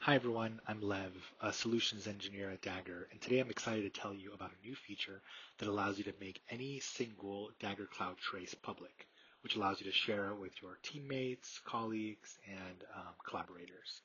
Hi everyone, I'm Lev, a solutions engineer at Dagger, and today I'm excited to tell you about a new feature that allows you to make any single Dagger Cloud trace public, which allows you to share it with your teammates, colleagues, and collaborators.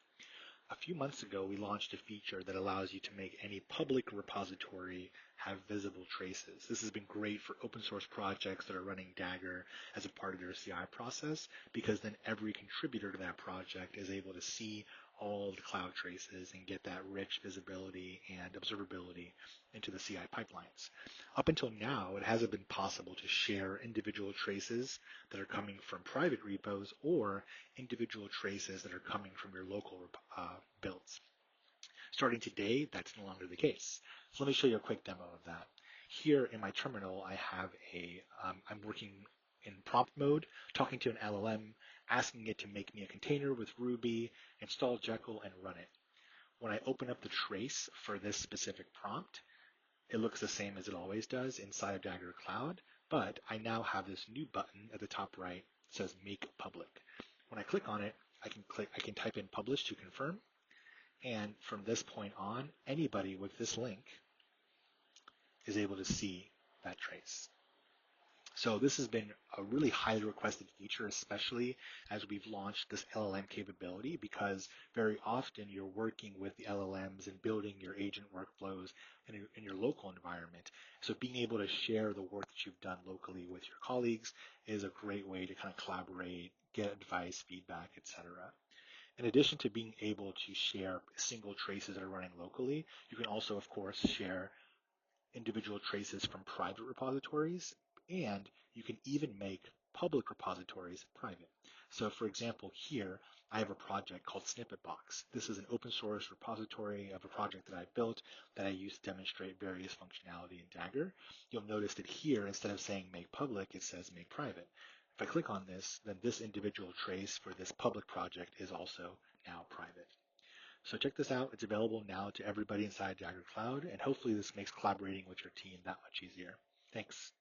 A few months ago, we launched a feature that allows you to make any public repository have visible traces. This has been great for open source projects that are running Dagger as a part of their CI process, because then every contributor to that project is able to see all the cloud traces and get that rich visibility and observability into the CI pipelines. Up until now, it hasn't been possible to share individual traces that are coming from private repos or individual traces that are coming from your local builds. Starting today, that's no longer the case. So let me show you a quick demo of that. Here in my terminal, I have I'm working in prompt mode, talking to an LLM, asking it to make me a container with Ruby, install Jekyll, and run it. When I open up the trace for this specific prompt, it looks the same as it always does inside of Dagger Cloud, but I now have this new button at the top right that says Make Public. When I click on it, I can type in publish to confirm, and from this point on, anybody with this link is able to see that trace. So this has been a really highly requested feature, especially as we've launched this LLM capability, because very often you're working with the LLMs and building your agent workflows in your local environment. So being able to share the work that you've done locally with your colleagues is a great way to kind of collaborate, get advice, feedback, etc. In addition to being able to share single traces that are running locally, you can also, of course, share individual traces from private repositories, and you can even make public repositories private. So for example, here I have a project called Snippetbox. This is an open source repository of a project that I built that I use to demonstrate various functionality in Dagger. You'll notice that here, instead of saying make public, it says make private. If I click on this, then this individual trace for this public project is also now private. So check this out. It's available now to everybody inside Dagger Cloud, and hopefully this makes collaborating with your team that much easier. Thanks.